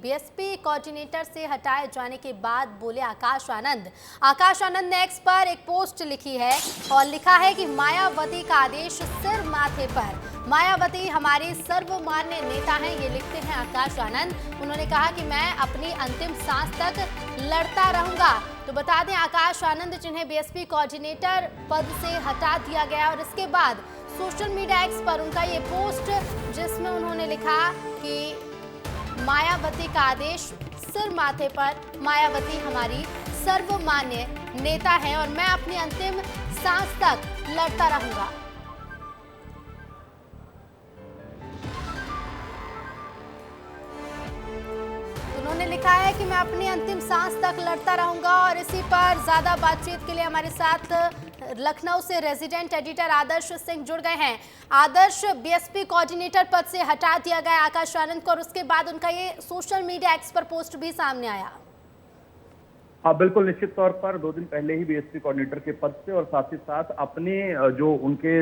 BSP coordinator से हटाए जाने के बाद बोले आकाश आनंद। आकाश आनंद ने एक्स पर एक पोस्ट लिखी है और लिखा है कि मायावती का आदेश सिर माथे पर। मायावती हमारी सर्वमान्य नेता हैं, ये लिखते हैं आकाश आनंद। उन्होंने कहा कि मैं अपनी अंतिम सांस तक लड़ता रहूंगा। तो बता दें आकाश आनंद जिन्हें बीएसपी कोऑर्डिनेटर पद से हटा दिया गया और इसके बाद सोशल मीडिया एक्स पर उनका ये पोस्ट जिसमें उन्होंने लिखा कि मायावती का आदेश सिर माथे पर, मायावती हमारी सर्वमान्य नेता है और मैं अपनी अंतिम सांस तक लड़ता रहूंगा। उन्होंने लिखा है कि मैं अपनी अंतिम सांस तक लड़ता रहूंगा और इसी पर ज्यादा बातचीत के लिए हमारे साथ लखनऊ से रेजिडेंट एडिटर आदर्श सिंह जुड़ गए हैं। आदर्श, बीएसपी कोऑर्डिनेटर पद से हटा दिया गया आकाश आनंद को और उसके बाद उनका ये सोशल मीडिया एक्स पर पोस्ट भी सामने आया। हाँ बिल्कुल, निश्चित तौर पर 2 दिन पहले ही बीएसपी कोऑर्डिनेटर के पद से और साथ ही साथ अपने जो उनके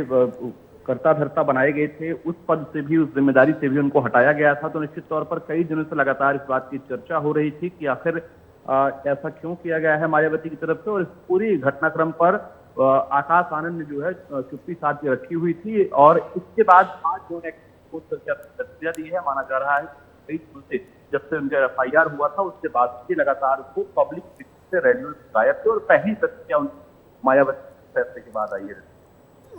कर्ता धर्ता बनाए गए थे उस पद से भी, उस जिम्मेदारी से भी उनको हटाया गया था। तो निश्चित तौर पर कई दिनों से लगातार इस बात की चर्चा हो रही थी कि आखिर ऐसा क्यों किया गया है मायावती की तरफ से, और इस पूरी घटनाक्रम पर आकाश आनंद ने जो है चुप्पी साध के रखी हुई थी। और इसके बाद आज जो प्रतिक्रिया दी है, माना जा रहा है कई दिनों से जब से उनका FIR हुआ था उसके बाद से लगातार उसको पब्लिक से रेडियो गायब थे और पहली प्रतिक्रिया मायावती फैसले के बाद आई है।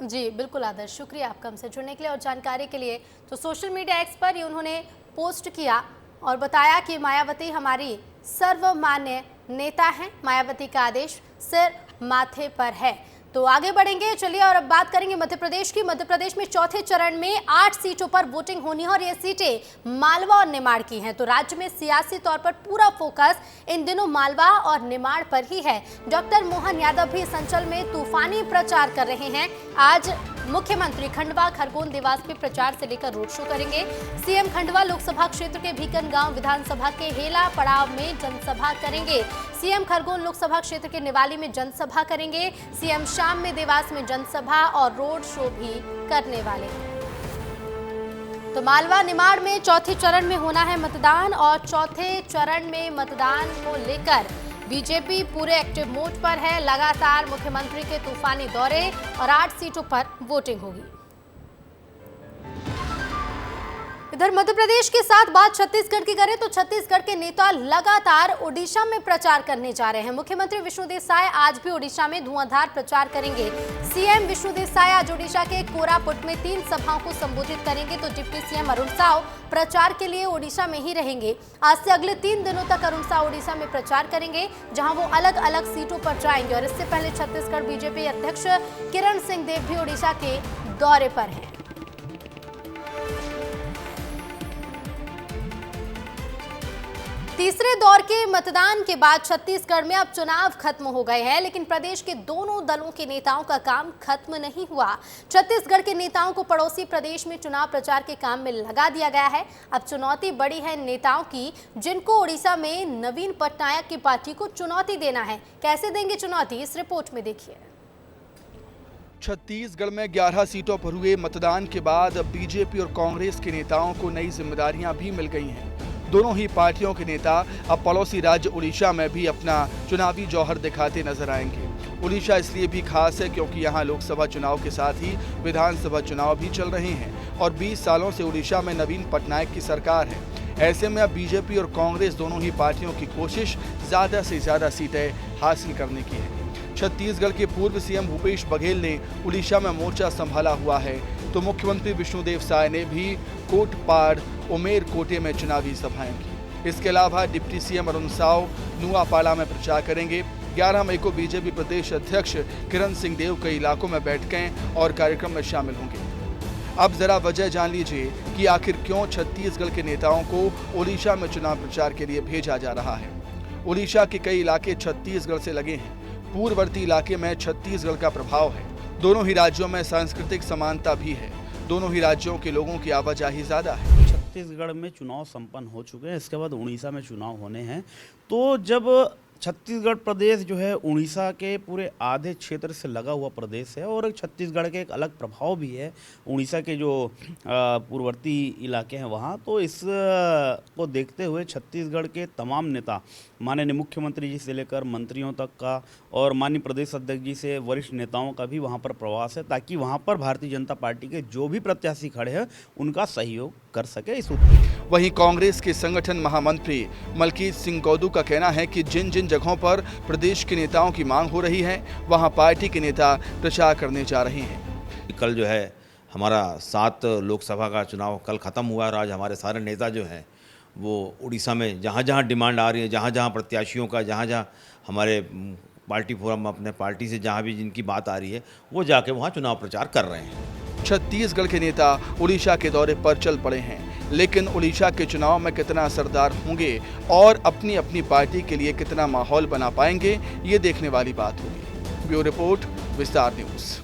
जी बिल्कुल आदर्श, शुक्रिया आपका हमसे जुड़ने के लिए और जानकारी के लिए। तो सोशल मीडिया एक्स पर ये उन्होंने पोस्ट किया और बताया कि मायावती हमारी सर्वमान्य नेता हैं, मायावती का आदेश सिर माथे पर है। तो आगे बढ़ेंगे, चलिए और अब बात करेंगे मध्य प्रदेश की। मध्य प्रदेश में चौथे चरण में 8 सीटों पर वोटिंग होनी है और ये सीटें मालवा और निमाड़ की हैं। तो राज्य में सियासी तौर पर पूरा फोकस इन दिनों मालवा और निमाड़ पर ही है। डॉक्टर मोहन यादव भी इस अंचल में तूफानी प्रचार कर रहे हैं। आज मुख्यमंत्री खंडवा, खरगोन, देवास में प्रचार से लेकर रोड शो करेंगे। सीएम खंडवा लोकसभा क्षेत्र के भीकनगांव विधानसभा के हेला पड़ाव में जनसभा करेंगे। सीएम खरगोन लोकसभा क्षेत्र के निवाली में जनसभा करेंगे। सीएम शाम में देवास में जनसभा और रोड शो भी करने वाले हैं। तो मालवा निमाड़ में चौथे चरण में होना है मतदान और चौथे चरण में मतदान को लेकर बीजेपी पूरे एक्टिव मोड पर है। लगातार मुख्यमंत्री के तूफानी दौरे और 8 सीटों पर वोटिंग होगी। इधर मध्य प्रदेश के साथ बात छत्तीसगढ़ की करें तो छत्तीसगढ़ के नेता लगातार ओडिशा में प्रचार करने जा रहे हैं। मुख्यमंत्री विष्णुदेव साय आज भी ओडिशा में धुआंधार प्रचार करेंगे। सीएम विष्णुदेव साय आज ओडिशा के कोरापुट में 3 सभाओं को संबोधित करेंगे। तो डिप्टी सीएम अरुण साव प्रचार के लिए ओडिशा में ही रहेंगे। आज से अगले 3 दिनों तक अरुण साव ओडिशा में प्रचार करेंगे, जहां वो अलग अलग सीटों पर जाएंगे। और इससे पहले छत्तीसगढ़ बीजेपी अध्यक्ष किरण सिंहदेव भी ओडिशा के दौरे पर हैं। तीसरे दौर के मतदान के बाद छत्तीसगढ़ में अब चुनाव खत्म हो गए हैं, लेकिन प्रदेश के दोनों दलों के नेताओं का काम खत्म नहीं हुआ। छत्तीसगढ़ के नेताओं को पड़ोसी प्रदेश में चुनाव प्रचार के काम में लगा दिया गया है। अब चुनौती बड़ी है नेताओं की, जिनको ओडिशा में नवीन पटनायक की पार्टी को चुनौती देना है। कैसे देंगे चुनौती, इस रिपोर्ट में देखिए। छत्तीसगढ़ में 11 सीटों पर हुए मतदान के बाद अब बीजेपी और कांग्रेस के नेताओं को नई जिम्मेदारियां भी मिल गई हैं। दोनों ही पार्टियों के नेता अब पड़ोसी राज्य उड़ीसा में भी अपना चुनावी जौहर दिखाते नजर आएंगे। उड़ीसा इसलिए भी खास है क्योंकि यहाँ लोकसभा चुनाव के साथ ही विधानसभा चुनाव भी चल रहे हैं और 20 सालों से उड़ीसा में नवीन पटनायक की सरकार है। ऐसे में अब बीजेपी और कांग्रेस दोनों ही पार्टियों की कोशिश ज़्यादा से ज़्यादा सीटें हासिल करने की है। छत्तीसगढ़ के पूर्व सीएम भूपेश बघेल ने उड़ीसा में मोर्चा संभाला हुआ है, तो मुख्यमंत्री विष्णुदेव साय ने भी कोटपाड़, उमेरकोटे में चुनावी सभाएं की। इसके अलावा डिप्टी सीएम अरुण साव नुआपाड़ा में प्रचार करेंगे। 11 मई को बीजेपी प्रदेश अध्यक्ष किरण सिंहदेव कई इलाकों में बैठकें और कार्यक्रम में शामिल होंगे। अब जरा वजह जान लीजिए कि आखिर क्यों छत्तीसगढ़ के नेताओं को ओडिशा में चुनाव प्रचार के लिए भेजा जा रहा है। ओडिशा के कई इलाके छत्तीसगढ़ से लगे हैं। पूर्ववर्ती इलाके में छत्तीसगढ़ का प्रभाव है। दोनों ही राज्यों में सांस्कृतिक समानता भी है। दोनों ही राज्यों के लोगों की आवाजाही ज्यादा है। छत्तीसगढ़ में चुनाव संपन्न हो चुके हैं, इसके बाद उड़ीसा में चुनाव होने हैं। तो जब छत्तीसगढ़ प्रदेश जो है उड़ीसा के पूरे आधे क्षेत्र से लगा हुआ प्रदेश है और छत्तीसगढ़ के एक अलग प्रभाव भी है उड़ीसा के जो पूर्ववर्ती इलाके हैं वहाँ। तो इस को देखते हुए छत्तीसगढ़ के तमाम नेता, माननीय मुख्यमंत्री जी से लेकर मंत्रियों तक का और माननीय प्रदेश अध्यक्ष जी से वरिष्ठ नेताओं का भी वहाँ पर प्रवास है, ताकि वहाँ पर भारतीय जनता पार्टी के जो भी प्रत्याशी खड़े हैं उनका सहयोग कर सके इस वहीं कांग्रेस के संगठन महामंत्री मलकीत सिंह गौदू का कहना है कि जिन जिन जगहों पर प्रदेश के नेताओं की मांग हो रही है वहां पार्टी के नेता प्रचार करने जा रहे हैं। कल जो है हमारा 7 लोकसभा का चुनाव कल ख़त्म हुआ और आज हमारे सारे नेता जो हैं वो उड़ीसा में जहाँ जहाँ डिमांड आ रही है, जहाँ जहाँ प्रत्याशियों का, जहाँ जहाँ हमारे पार्टी फोरम अपने पार्टी से जहाँ भी जिनकी बात आ रही है वो जाके वहाँ चुनाव प्रचार कर रहे हैं। छत्तीसगढ़ के नेता उड़ीसा के दौरे पर चल पड़े हैं, लेकिन उड़ीसा के चुनाव में कितना असरदार होंगे और अपनी अपनी पार्टी के लिए कितना माहौल बना पाएंगे, ये देखने वाली बात होगी। ब्यूरो रिपोर्ट, विस्तार न्यूज़।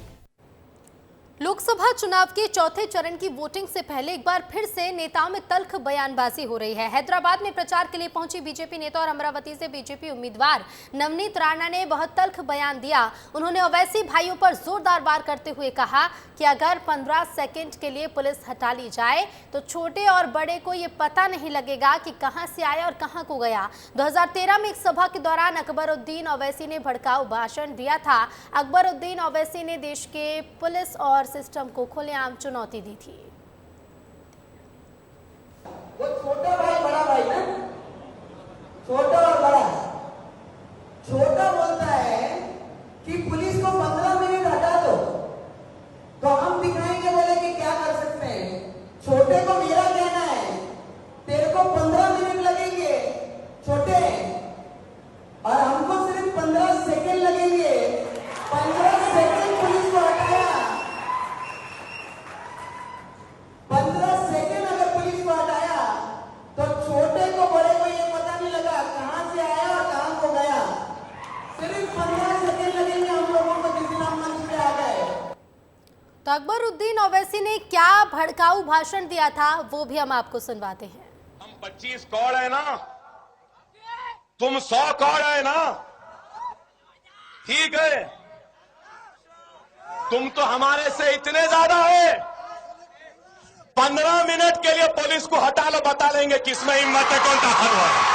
लोकसभा चुनाव के चौथे चरण की वोटिंग से पहले एक बार फिर से नेताओं में तल्ख बयानबाजी हो रही है। हैदराबाद में प्रचार के लिए पहुंची बीजेपी नेता और अमरावती से बीजेपी उम्मीदवार नवनीत राणा ने बहुत तल्ख बयान दिया। उन्होंने ओवैसी भाइयों पर जोरदार वार करते हुए कहा कि अगर 15 सेकंड के लिए पुलिस हटा ली जाए तो छोटे और बड़े को ये पता नहीं लगेगा कि कहां से आया और कहां को गया। 2013 में एक सभा के दौरान अकबरुद्दीन ओवैसी ने भड़काऊ भाषण दिया था। अकबरुद्दीन ओवैसी ने देश के पुलिस और सिस्टम को खुलेआम चुनौती दी थी। वो छोटा भाई बड़ा भाई ना, छोटा और बड़ा। छोटा बोलता है कि पुलिस को 15 मिनट हटा दो तो हम दिखाएंगे बोले कि क्या कर सकते हैं। छोटे को मेरा कहना है तेरे को 15 मिनट लगेंगे छोटे, और हमको सिर्फ 15 सेकंड लगेंगे। 15 सेकंड पुलिस को हटाया, 15 सेकंड अगर पुलिस को हटाया तो छोटे को बड़े को ये पता नहीं लगा कहां से आया और कहां को गया। सिर्फ 15 सेकंड लगेंगे हम लोगों को जिस दिन हम मंच पे आ गए। तो अकबरुद्दीन ओवैसी ने क्या भड़काऊ भाषण दिया था वो भी हम आपको सुनवाते हैं। हम 25 कौड़ है ना, तुम 100 कौड़ है ना, ठीक है, तुम तो हमारे से इतने ज्यादा है। 15 मिनट के लिए पुलिस को हटा लो, बता लेंगे किसमें हिम्मत है, कौन ताकतवर है।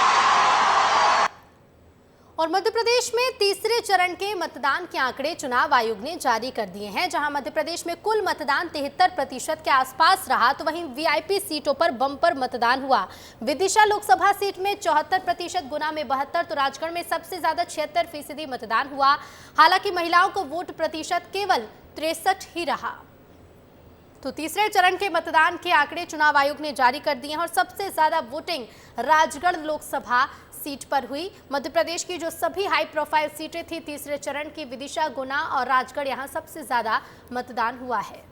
और मध्य प्रदेश में तीसरे चरण के मतदान के आंकड़े चुनाव आयोग ने जारी कर दिए हैं। जहां मध्य प्रदेश में कुल मतदान 73% के आसपास रहा, तो वहीं वीआईपी सीटों पर बम्पर मतदान हुआ। विदिशा लोकसभा सीट में 74%, गुना में 72, तो राजगढ़ में सबसे ज्यादा 76% मतदान हुआ। हालांकि महिलाओं को वोट प्रतिशत केवल 63 ही रहा। तो तीसरे चरण के मतदान के आंकड़े चुनाव आयोग ने जारी कर दिए हैं और सबसे ज्यादा वोटिंग राजगढ़ लोकसभा सीट पर हुई। मध्य प्रदेश की जो सभी हाई प्रोफाइल सीटें थी तीसरे चरण की, विदिशा, गुना और राजगढ़, यहां सबसे ज्यादा मतदान हुआ है।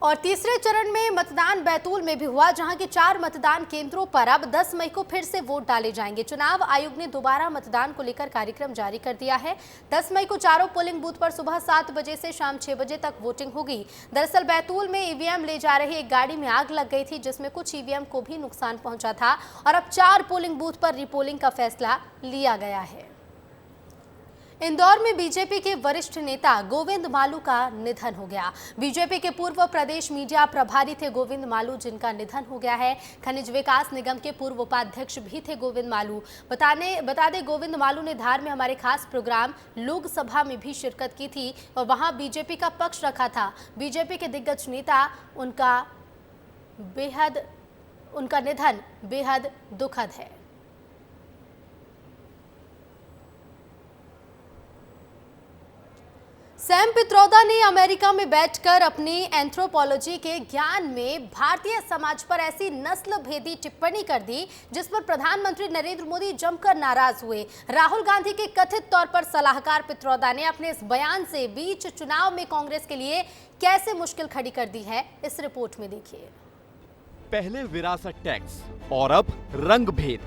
और तीसरे चरण में मतदान बैतूल में भी हुआ, जहां के 4 मतदान केंद्रों पर अब 10 मई को फिर से वोट डाले जाएंगे। चुनाव आयोग ने दोबारा मतदान को लेकर कार्यक्रम जारी कर दिया है। 10 मई को चारों पोलिंग बूथ पर सुबह 7 बजे से शाम 6 बजे तक वोटिंग होगी। दरअसल बैतूल में ईवीएम ले जा रही एक गाड़ी में आग लग गई थी, जिसमें कुछ ईवीएम को भी नुकसान पहुंचा था और अब 4 पोलिंग बूथ पर रिपोलिंग का फैसला लिया गया है। इंदौर में बीजेपी के वरिष्ठ नेता गोविंद मालू का निधन हो गया। बीजेपी के पूर्व प्रदेश मीडिया प्रभारी थे गोविंद मालू, जिनका निधन हो गया है। खनिज विकास निगम के पूर्व उपाध्यक्ष भी थे गोविंद मालू। बता दें गोविंद मालू ने धार में हमारे खास प्रोग्राम लोकसभा में भी शिरकत की थी और वहां बीजेपी का पक्ष रखा था। बीजेपी के दिग्गज नेता, उनका निधन बेहद दुखद है। सैम पित्रोदा ने अमेरिका में बैठकर अपनी एंथ्रोपोलॉजी के ज्ञान में भारतीय समाज पर ऐसी नस्ल भेदी टिप्पणी कर दी जिस पर प्रधानमंत्री नरेंद्र मोदी जमकर नाराज हुए। राहुल गांधी के कथित तौर पर सलाहकार पित्रोदा ने अपने इस बयान से बीच चुनाव में कांग्रेस के लिए कैसे मुश्किल खड़ी कर दी है, इस रिपोर्ट में देखिए। पहले विरासत टैक्स और अब रंग भेद।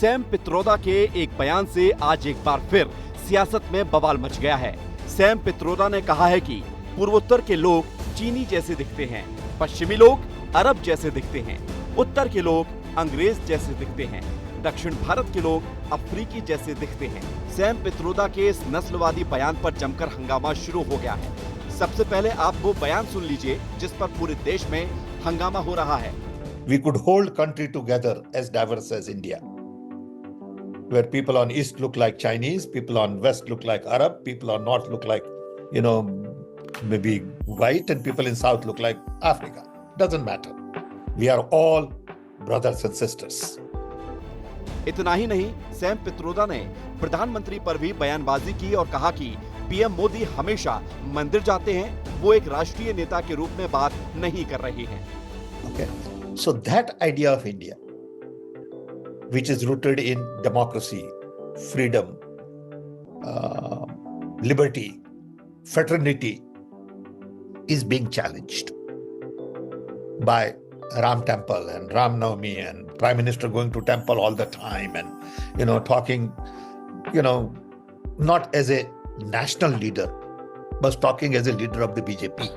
सैम पित्रोदा के एक बयान से आज एक बार फिर सियासत में बवाल मच गया है। सैम पित्रोदा ने कहा है कि पूर्वोत्तर के लोग चीनी जैसे दिखते हैं, पश्चिमी लोग अरब जैसे दिखते हैं, उत्तर के लोग अंग्रेज जैसे दिखते हैं, दक्षिण भारत के लोग अफ्रीकी जैसे दिखते हैं। सैम पित्रोदा के इस नस्लवादी बयान पर जमकर हंगामा शुरू हो गया है। सबसे पहले आप वो बयान सुन लीजिए जिस पर पूरे देश में हंगामा हो रहा है। We could hold country together as diverse as India, where people on east look like Chinese, people on west look like Arab, people on north look like, maybe white, and people in south look like Africa. Doesn't matter. We are all brothers and sisters. इतना ही नहीं, Sam Pitroda ने प्रधानमंत्री पर भी बयानबाजी की और कहा कि पीएम मोदी हमेशा मंदिर जाते हैं, वो एक राष्ट्रीय नेता के रूप में बात नहीं कर रहे हैं। Okay. So that idea of India, which is rooted in democracy, freedom, liberty, fraternity, is being challenged by Ram Temple and Ram Navami and Prime Minister going to temple all the time and, talking, not as a national leader, but talking as a leader of the BJP.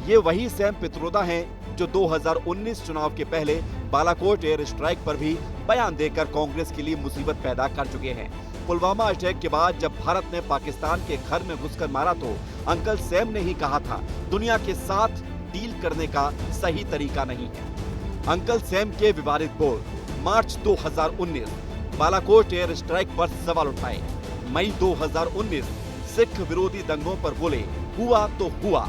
ये वही Sam Pitroda हैं जो 2019 चुनाव के पहले Balakot air strike पर भी बयान देकर कांग्रेस के लिए मुसीबत पैदा कर चुके हैं। पुलवामा अटैक के बाद जब भारत ने पाकिस्तान के घर में घुसकर मारा तो अंकल सैम ने ही कहा था, दुनिया के साथ डील करने का सही तरीका नहीं है। अंकल सैम के विवादित बोल मार्च 2019 बालाकोट एयर स्ट्राइक पर सवाल उठाए। मई 2019 सिख विरोधी दंगों पर बोले, हुआ तो हुआ।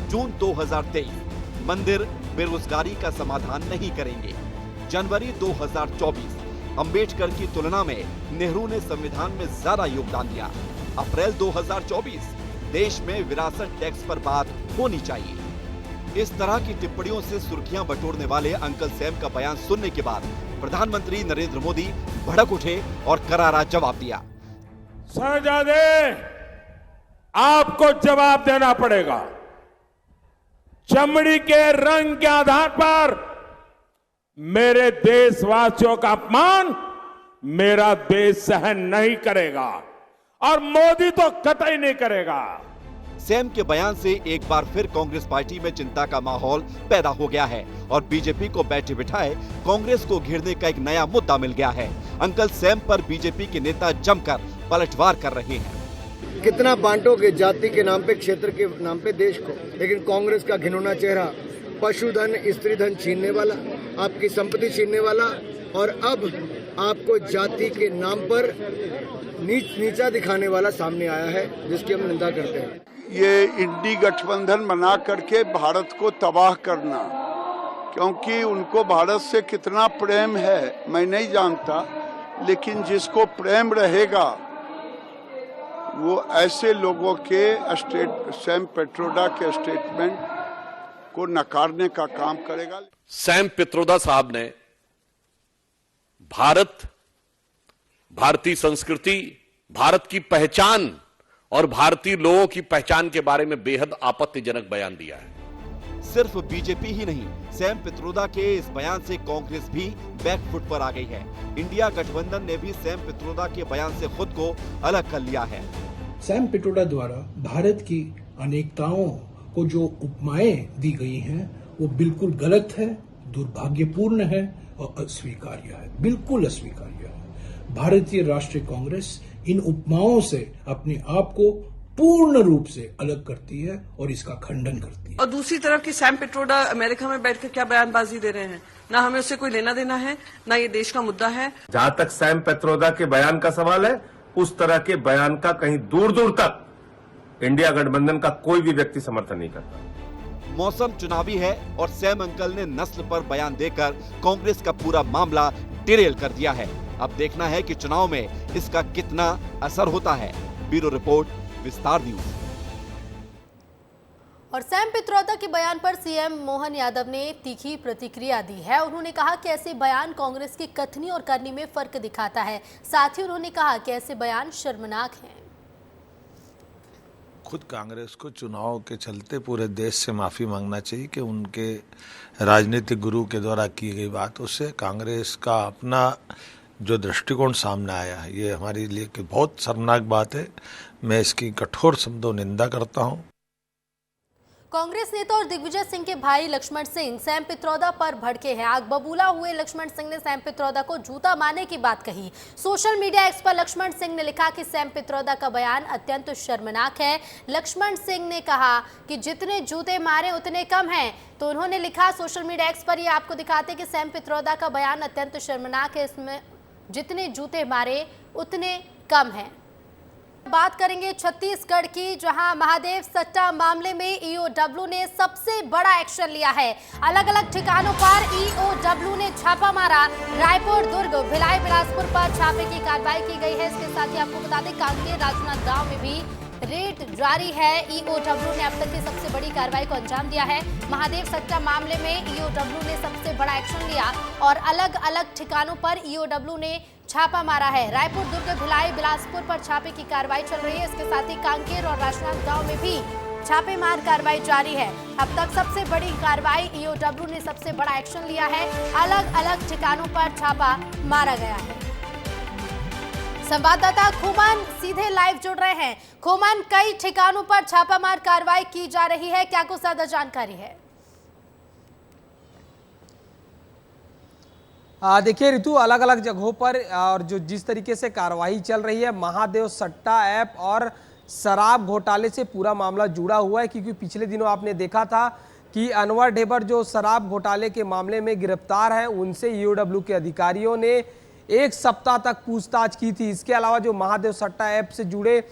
जून 2023 मंदिर बेरोजगारी का समाधान नहीं करेंगे। जनवरी 2024 अंबेडकर की तुलना में नेहरू ने संविधान में ज्यादा योगदान दिया। अप्रैल 2024 देश में विरासत टैक्स पर बात होनी चाहिए। इस तरह की टिप्पणियों से सुर्खियां बटोरने वाले अंकल सैम का बयान सुनने के बाद प्रधानमंत्री नरेंद्र मोदी भड़क उठे और करारा जवाब दिया। शहजादे, आपको जवाब देना पड़ेगा। चमड़ी के रंग के आधार पर मेरे देशवासियों का अपमान मेरा देश सहन नहीं करेगा और मोदी तो कतई नहीं करेगा। सैम के बयान से एक बार फिर कांग्रेस पार्टी में चिंता का माहौल पैदा हो गया है और बीजेपी को बैठे बिठाए कांग्रेस को घेरने का एक नया मुद्दा मिल गया है। अंकल सैम पर बीजेपी के नेता जमकर पलटवार कर रहे हैं। कितना बांटोगे जाति के नाम पे, क्षेत्र के नाम पे देश को, लेकिन कांग्रेस का घिनौना चेहरा पशुधन, स्त्री धन छीनने वाला, आपकी संपत्ति छीनने वाला और अब आपको जाति के नाम पर नीचा दिखाने वाला सामने आया है, जिसकी हम निंदा करते हैं। ये इंडी गठबंधन बना करके भारत को तबाह करना, क्योंकि उनको भारत से कितना प्रेम है मैं नहीं जानता, लेकिन जिसको प्रेम रहेगा वो ऐसे लोगों के सैम पित्रोदा के स्टेटमेंट को नकारने का काम करेगा। सैम पित्रोदा साहब ने भारतीय संस्कृति, भारत की पहचान और भारतीय लोगों की पहचान के बारे में बेहद आपत्तिजनक बयान दिया है। सिर्फ बीजेपी ही नहीं, सैम पित्रोदा के इस बयान से कांग्रेस भी बैकफुट पर आ गई है। इंडिया गठबंधन ने भी सैम पित्रोदा के बयान से खुद को अलग कर लिया है। सैम पित्रोदा द्वारा भारत की अनेकताओं को जो उपमाएं दी गई हैं वो बिल्कुल गलत है, दुर्भाग्यपूर्ण है और अस्वीकार्य है, बिल्कुल अस्वीकार्य है। भारतीय राष्ट्रीय कांग्रेस इन उपमाओं से अपने आप को पूर्ण रूप से अलग करती है और इसका खंडन करती है। और दूसरी तरफ की सैम पित्रोदा अमेरिका में बैठकर क्या बयानबाजी दे रहे हैं, ना हमें उससे कोई लेना देना है, ना ये देश का मुद्दा है। जहां तक सैम पित्रोदा के बयान का सवाल है, उस तरह के बयान का कहीं दूर दूर तक इंडिया गठबंधन का कोई भी व्यक्ति समर्थन नहीं करता। मौसम चुनावी है और सैम अंकल ने नस्ल पर बयान देकर कांग्रेस का पूरा मामला डिरेल कर दिया है। अब देखना है कि चुनाव में इसका कितना असर होता है। ब्यूरो रिपोर्ट, विस्तार न्यूज। और सैम पित्रोदा के बयान पर सीएम मोहन यादव ने तीखी प्रतिक्रिया दी है। उन्होंने कहा कि ऐसे बयान कांग्रेस की कथनी और करनी में फर्क दिखाता है। साथ ही उन्होंने कहा कि ऐसे बयान शर्मनाक हैं। खुद कांग्रेस को चुनाव के चलते पूरे देश से माफी मांगना चाहिए कि उनके राजनीतिक गुरु के द्वारा की गई बात, उससे कांग्रेस का अपना जो दृष्टिकोण सामने आया है, ये हमारे लिए बहुत शर्मनाक बात है। मैं इसकी कठोर शब्दों निंदा करता हूँ। कांग्रेस नेता और दिग्विजय सिंह के भाई लक्ष्मण सिंह सैम पित्रोदा पर भड़के हैं। आग बबूला हुए लक्ष्मण सिंह ने सैम पित्रोदा को जूता मारने की बात कही। सोशल मीडिया एक्स पर लक्ष्मण सिंह ने लिखा कि सैम पित्रोदा का बयान अत्यंत शर्मनाक है। लक्ष्मण सिंह ने कहा कि जितने जूते मारे उतने कम हैं। तो उन्होंने लिखा सोशल मीडिया एक्स पर, ये आपको दिखाते कि सैम पित्रोदा का बयान अत्यंत शर्मनाक है, इसमें जितने जूते मारे उतने कम हैं। बात करेंगे छत्तीसगढ़ की, जहां महादेव सट्टा मामले में ईओडब्ल्यू ने सबसे बड़ा एक्शन लिया है। अलग अलग ठिकानों पर ईओडब्ल्यू ने छापा मारा। रायपुर, दुर्ग, भिलाई, बिलासपुर पर छापे की कार्रवाई की गई है। इसके साथ ही आपको बता दें कांकेर, राजनांद गांव में भी रेड जारी है। ईओडब्ल्यू ने अब तक की सबसे बड़ी कार्रवाई को अंजाम दिया है। महादेव सट्टा मामले में ईओडब्ल्यू ने सबसे बड़ा एक्शन लिया और अलग अलग ठिकानों पर ईओडब्ल्यू ने छापा मारा है। रायपुर, दुर्ग, भिलाई, बिलासपुर पर छापे की कार्रवाई चल रही है। इसके साथ ही कांकेर और राजनांद गांव में भी छापेमार कार्रवाई जारी है। अब तक सबसे बड़ी कार्रवाई, ईओडब्ल्यू ने सबसे बड़ा एक्शन लिया है। अलग अलग ठिकानों पर छापा मारा गया है। संवाददाता खोमन सीधे लाइव जुड़ रहे हैं। खोमन, कई ठिकानों पर छापामार कार्रवाई की जा रही है, क्या कुछ ज्यादा जानकारी है? देखिए ऋतु, अलग अलग जगहों पर और जो जिस तरीके से कार्रवाई चल रही है, महादेव सट्टा ऐप और शराब घोटाले से पूरा मामला जुड़ा हुआ है। क्योंकि पिछले दिनों आपने देखा था कि अनवर ढेबर जो शराब घोटाले के मामले में गिरफ्तार हैं, उनसे ईओडब्ल्यू के अधिकारियों ने एक सप्ताह तक पूछताछ की थी। इसके अलावा जो महादेव सट्टा ऐप से जुड़े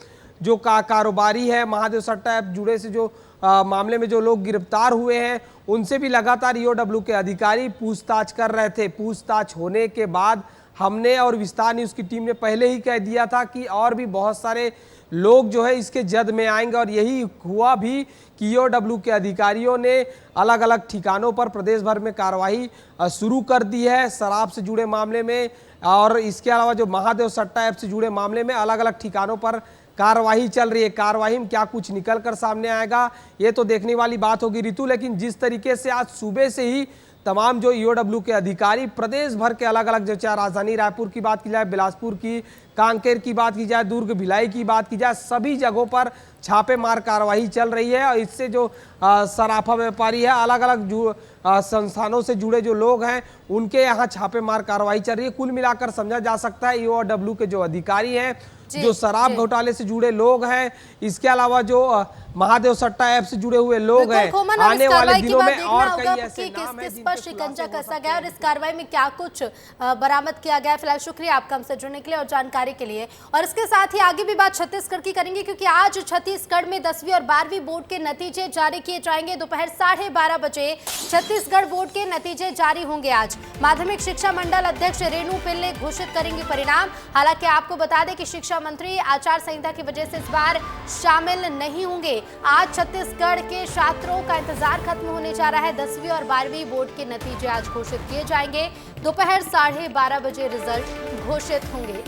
जो कारोबारी है, महादेव सट्टा ऐप जुड़े से जो मामले में जो लोग गिरफ्तार हुए हैं, उनसे भी लगातार ईओडब्ल्यू के अधिकारी पूछताछ कर रहे थे। पूछताछ होने के बाद हमने और विस्तार न्यूज़ की टीम ने पहले ही कह दिया था कि और भी बहुत सारे लोग जो है इसके जद में आएंगे, और यही हुआ भी कि ईओडब्ल्यू के अधिकारियों ने अलग अलग ठिकानों पर प्रदेश भर में कार्रवाई शुरू कर दी है शराब से जुड़े मामले में। और इसके अलावा जो महादेव सट्टा ऐप से जुड़े मामले में अलग अलग ठिकानों पर कार्रवाई चल रही है। कार्रवाई में क्या कुछ निकल कर सामने आएगा, ये तो देखने वाली बात होगी ऋतु। लेकिन जिस तरीके से आज सुबह से ही तमाम जो ईओडब्ल्यू के अधिकारी प्रदेश भर के अलग अलग, जो चाहे राजधानी रायपुर की बात की जाए, बिलासपुर की, कांकेर की बात की जाए, दुर्ग, भिलाई की बात की जाए, सभी जगहों पर छापेमार कार्रवाई चल रही है। और इससे जो सराफा व्यापारी है, अलग अलग जो संस्थानों से जुड़े जो लोग हैं, उनके यहाँ छापेमार कार्रवाई चल रही है। कुल मिलाकर समझा जा सकता है ईओडब्ल्यू के जो अधिकारी हैं, जो शराब घोटाले से जुड़े लोग हैं, इसके अलावा जो महादेव सट्टा ऐप से जुड़े हुए लोग हैं, आने वाले दिनों में और कई ऐसे नाम हैं किस पर शिकंजा कसा गया और इस कार्रवाई में क्या कुछ बरामद किया गया। फिलहाल शुक्रिया आपका हमसे जुड़ने के लिए और जानकारी के लिए। और इसके साथ ही आगे भी बात छत्तीसगढ़ की करेंगे, क्योंकि आज छत्तीसगढ़ में 10वीं और 12वीं बोर्ड के नतीजे जारी किए जाएंगे। दोपहर 12:30 बजे छत्तीसगढ़ बोर्ड के नतीजे जारी होंगे। आज माध्यमिक शिक्षा मंडल अध्यक्ष रेणु पिल्ले घोषित करेंगी परिणाम। हालांकि आपको बता दें कि शिक्षा मंत्री आचार संहिता की वजह से इस बार शामिल नहीं होंगे। आज छत्तीसगढ़ के छात्रों का इंतजार खत्म होने जा रहा है। 10वीं और 12वीं बोर्ड के नतीजे आज घोषित किए जाएंगे। दोपहर 12:30 बजे रिजल्ट घोषित होंगे।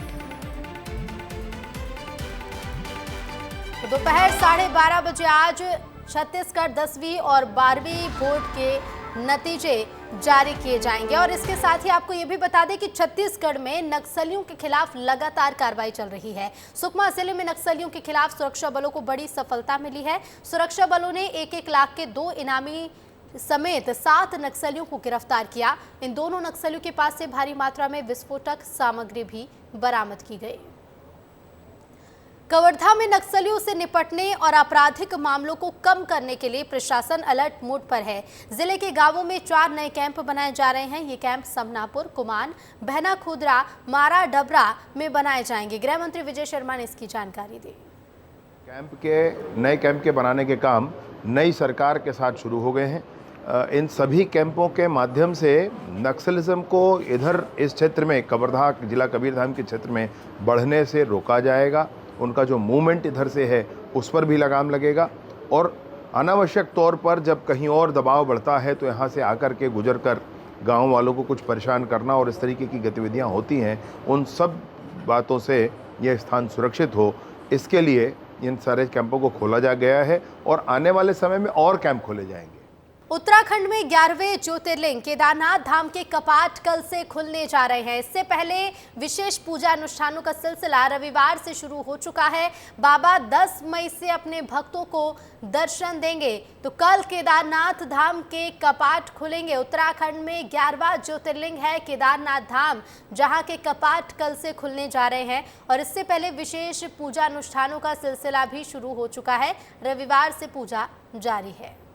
दोपहर 12:30 बजे आज छत्तीसगढ़ 10वीं और 12वीं बोर्ड के नतीजे जारी किए जाएंगे। और इसके साथ ही आपको ये भी बता दें कि छत्तीसगढ़ में नक्सलियों के खिलाफ लगातार कार्रवाई चल रही है। सुकमा जिले में नक्सलियों के खिलाफ सुरक्षा बलों को बड़ी सफलता मिली है। सुरक्षा बलों ने 1-1 लाख के 2 इनामी समेत 7 नक्सलियों को गिरफ्तार किया। इन दोनों नक्सलियों के पास से भारी मात्रा में विस्फोटक सामग्री भी बरामद की गई। कवर्धा में नक्सलियों से निपटने और आपराधिक मामलों को कम करने के लिए प्रशासन अलर्ट मोड पर है। जिले के गांवों में 4 नए कैंप बनाए जा रहे हैं। ये कैंप समनापुर, कुमान, बहना खुदरा, मारा डबरा में बनाए जाएंगे। गृह मंत्री विजय शर्मा ने इसकी जानकारी दी। नए कैंप के बनाने के काम नई सरकार के साथ शुरू हो गए हैं। इन सभी कैंपों के माध्यम से नक्सलिज्म को इधर इस क्षेत्र में, कवर्धा जिला कबीरधाम के क्षेत्र में बढ़ने से रोका जाएगा। उनका जो मूवमेंट इधर से है उस पर भी लगाम लगेगा। और अनावश्यक तौर पर जब कहीं और दबाव बढ़ता है तो यहाँ से आकर के गुजर कर गाँव वालों को कुछ परेशान करना और इस तरीके की गतिविधियाँ होती हैं, उन सब बातों से यह स्थान सुरक्षित हो, इसके लिए इन सारे कैंपों को खोला जा गया है और आने वाले समय में और कैंप खोले जाएंगे। उत्तराखंड में 11वें ज्योतिर्लिंग केदारनाथ धाम के कपाट कल से खुलने जा रहे हैं। इससे पहले विशेष पूजा अनुष्ठानों का सिलसिला रविवार से शुरू हो चुका है। बाबा 10 मई से अपने भक्तों को दर्शन देंगे, तो कल केदारनाथ धाम के कपाट खुलेंगे। उत्तराखंड में 11वां ज्योतिर्लिंग है केदारनाथ धाम, जहां के कपाट कल से खुलने जा रहे हैं और इससे पहले विशेष पूजा अनुष्ठानों का सिलसिला भी शुरू हो चुका है। रविवार से पूजा जारी है।